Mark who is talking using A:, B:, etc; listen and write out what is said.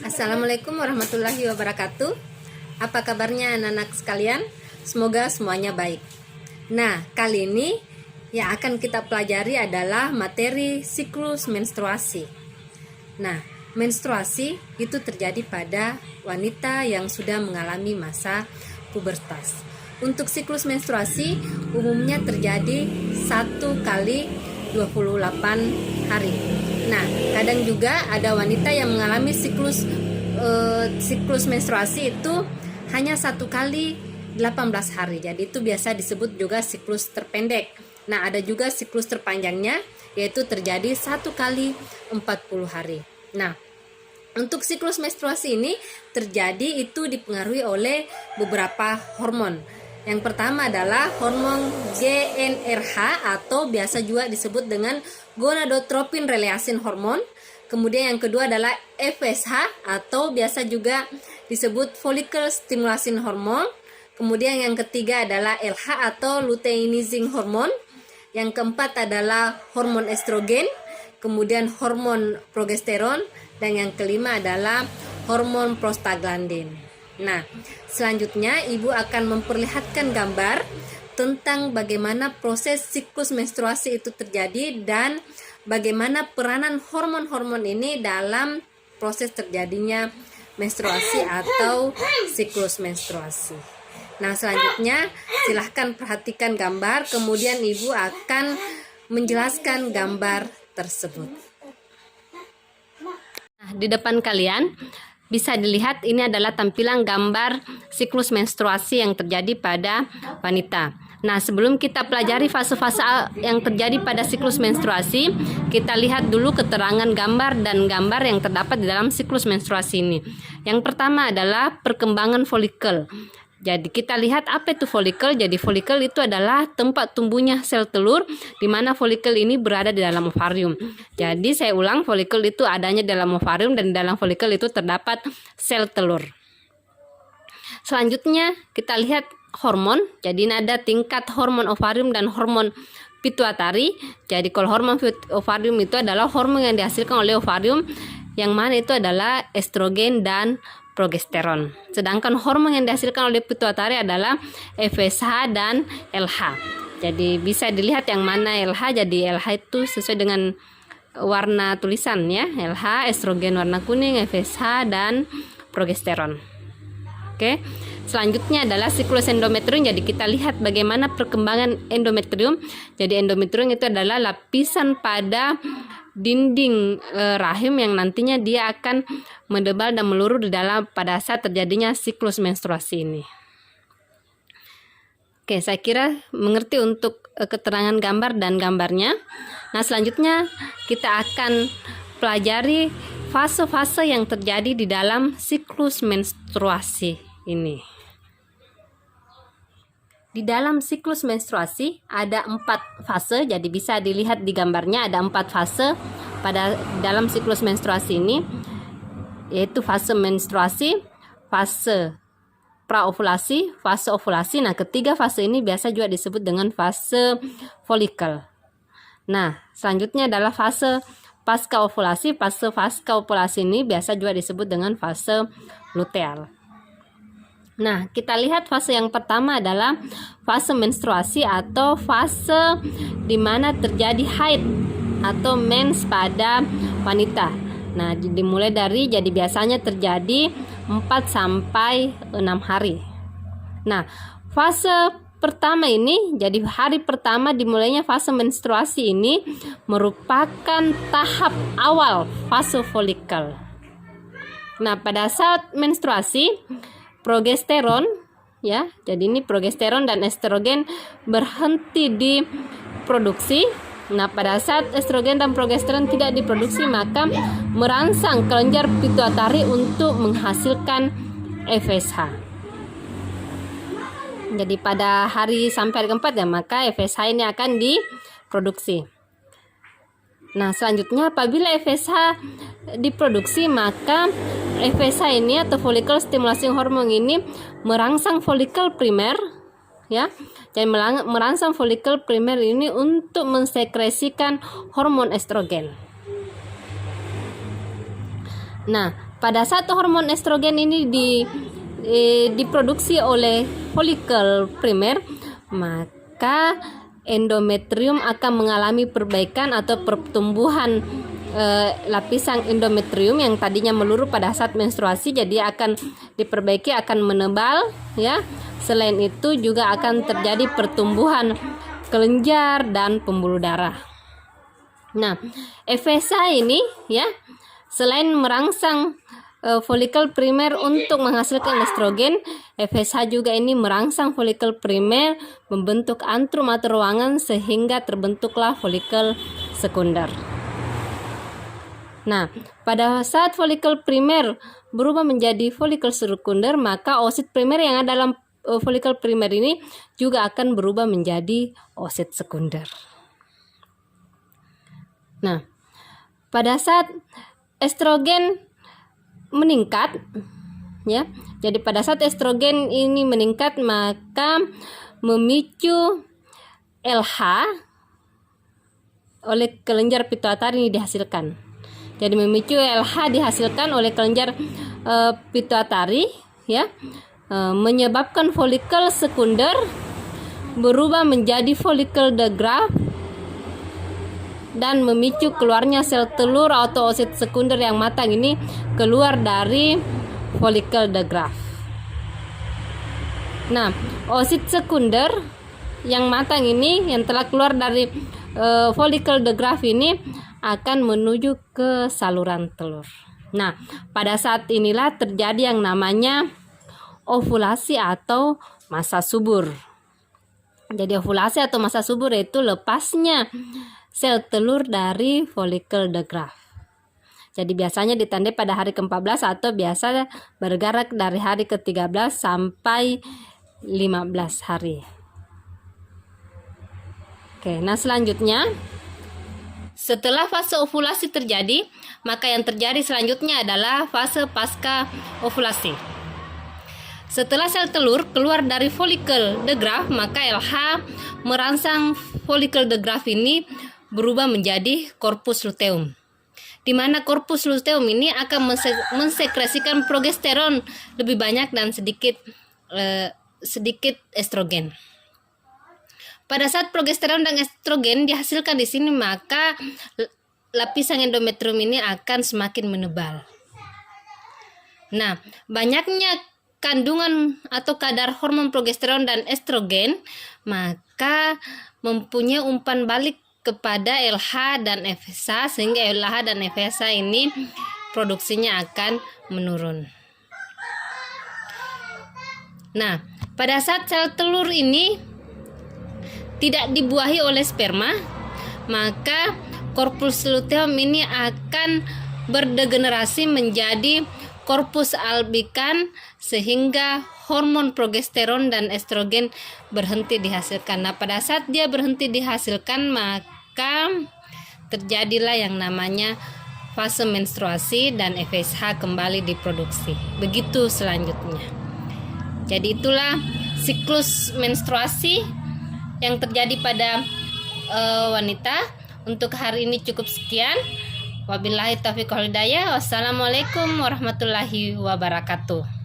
A: Assalamualaikum warahmatullahi wabarakatuh. Apa kabarnya anak-anak sekalian? Semoga semuanya baik. Nah, kali ini yang akan kita pelajari adalah materi siklus menstruasi. Nah, menstruasi itu terjadi pada wanita yang sudah mengalami masa pubertas. Untuk siklus menstruasi umumnya terjadi 1 kali 28 hari. Nah, kadang juga ada wanita yang mengalami siklus menstruasi itu hanya 1 kali 18 hari. Jadi itu biasa disebut juga siklus terpendek. Nah, ada juga siklus terpanjangnya, yaitu terjadi 1 kali 40 hari. Nah, untuk siklus menstruasi ini terjadi itu dipengaruhi oleh beberapa hormon. Yang pertama adalah hormon GnRH atau biasa juga disebut dengan gonadotropin releasing hormon. Kemudian yang kedua adalah FSH atau biasa juga disebut follicle stimulation hormone. Kemudian yang ketiga adalah LH atau luteinizing hormone. Yang keempat adalah hormon estrogen, kemudian hormon progesteron, dan yang kelima adalah hormon prostaglandin. Nah, selanjutnya ibu akan memperlihatkan gambar tentang bagaimana proses siklus menstruasi itu terjadi dan bagaimana peranan hormon-hormon ini dalam proses terjadinya menstruasi atau siklus menstruasi. Nah, selanjutnya silahkan perhatikan gambar, kemudian ibu akan menjelaskan gambar tersebut. Nah, di depan kalian bisa dilihat ini adalah tampilan gambar siklus menstruasi yang terjadi pada wanita. Nah, sebelum kita pelajari fase-fase yang terjadi pada siklus menstruasi, kita lihat dulu keterangan gambar dan gambar yang terdapat di dalam siklus menstruasi ini. Yang pertama adalah perkembangan folikel. Jadi kita lihat apa itu folikel. Jadi folikel itu adalah tempat tumbuhnya sel telur, di mana folikel ini berada di dalam ovarium. Jadi saya ulang, folikel itu adanya dalam ovarium dan di dalam folikel itu terdapat sel telur. Selanjutnya kita lihat hormon. Jadi ini ada tingkat hormon ovarium dan hormon pituitari. Jadi kalau hormon ovarium itu adalah hormon yang dihasilkan oleh ovarium, yang mana itu adalah estrogen dan progesteron. Sedangkan hormon yang dihasilkan oleh pituitari adalah FSH dan LH. Jadi bisa dilihat yang mana LH. Jadi LH itu sesuai dengan warna tulisan ya. LH estrogen warna kuning, FSH dan progesteron. Oke. Selanjutnya adalah siklus endometrium. Jadi kita lihat bagaimana perkembangan endometrium. Jadi endometrium itu adalah lapisan pada dinding rahim yang nantinya dia akan mendebal dan meluruh di dalam pada saat terjadinya siklus menstruasi ini. Oke, saya kira mengerti untuk keterangan gambar dan gambarnya. Nah, selanjutnya kita akan pelajari fase-fase yang terjadi di dalam siklus menstruasi ini. Di dalam siklus menstruasi ada 4 fase, jadi bisa dilihat di gambarnya ada 4 fase pada dalam siklus menstruasi ini, yaitu fase menstruasi, fase praovulasi, fase ovulasi. Nah, ketiga fase ini biasa juga disebut dengan fase folikel. Nah, selanjutnya adalah fase pasca ovulasi. Fase pasca ovulasi ini biasa juga disebut dengan fase luteal. Nah, kita lihat fase yang pertama adalah fase menstruasi atau fase di mana terjadi haid atau mens pada wanita. Nah, dimulai dari jadi biasanya terjadi 4 sampai 6 hari. Nah, fase pertama ini, jadi hari pertama dimulainya fase menstruasi ini merupakan tahap awal fase folikel. Nah, pada saat menstruasi progesteron ya, jadi ini progesteron dan estrogen berhenti diproduksi. Nah, pada saat estrogen dan progesteron tidak diproduksi, maka merangsang kelenjar pituitari untuk menghasilkan FSH. Jadi pada hari sampai hari keempat ya, maka FSH ini akan diproduksi. Nah, selanjutnya apabila FSH diproduksi, maka FSH ini atau follicle stimulating hormone ini merangsang folikel primer ya. Dan merangsang folikel primer ini untuk mensekresikan hormon estrogen. Nah, pada saat hormon estrogen ini diproduksi oleh folikel primer, maka endometrium akan mengalami perbaikan atau pertumbuhan lapisan endometrium yang tadinya meluruh pada saat menstruasi, jadi akan diperbaiki, akan menebal ya. Selain itu juga akan terjadi pertumbuhan kelenjar dan pembuluh darah. Nah, FSH ini ya, selain merangsang folikel primer untuk menghasilkan estrogen, FSH juga ini merangsang folikel primer membentuk antrum atau ruangan sehingga terbentuklah folikel sekunder. Nah, pada saat folikel primer berubah menjadi folikel sekunder, maka oosit primer yang ada dalam folikel primer ini juga akan berubah menjadi oosit sekunder. Nah, pada saat estrogen meningkat ya, jadi pada saat estrogen ini meningkat, maka memicu LH oleh kelenjar pituitari ini dihasilkan. Jadi memicu LH dihasilkan oleh kelenjar pituitari ya, menyebabkan folikel sekunder berubah menjadi folikel de Graaff dan memicu keluarnya sel telur atau oosit sekunder yang matang ini keluar dari folikel de Graaff. Nah, oosit sekunder yang matang ini yang telah keluar dari folikel de Graaff ini akan menuju ke saluran telur. Nah, pada saat inilah terjadi yang namanya ovulasi atau masa subur. Jadi ovulasi atau masa subur itu lepasnya sel telur dari folikel de Graaff. Jadi biasanya ditandai pada hari ke-14 atau biasa bergerak dari hari ke-13 sampai 15 hari. Oke, nah selanjutnya setelah fase ovulasi terjadi, maka yang terjadi selanjutnya adalah fase pasca ovulasi. Setelah sel telur keluar dari folikel de Graaff, maka LH merangsang folikel de Graaff ini berubah menjadi korpus luteum, di mana korpus luteum ini akan mensekresikan progesteron lebih banyak dan sedikit estrogen. Pada saat progesteron dan estrogen dihasilkan di sini, maka lapisan endometrium ini akan semakin menebal. Nah, banyaknya kandungan atau kadar hormon progesteron dan estrogen maka mempunyai umpan balik kepada LH dan FSH, sehingga LH dan FSH ini produksinya akan menurun. Nah, pada saat sel telur ini tidak dibuahi oleh sperma, maka korpus luteum ini akan berdegenerasi menjadi korpus albikan sehingga hormon progesteron dan estrogen berhenti dihasilkan. Nah, pada saat dia berhenti dihasilkan, maka terjadilah yang namanya fase menstruasi dan FSH kembali diproduksi. Begitu selanjutnya. Jadi itulah siklus menstruasi yang terjadi pada wanita. Untuk hari ini cukup sekian. Wabillahi taufiq wal hidayah. Wassalamualaikum warahmatullahi wabarakatuh.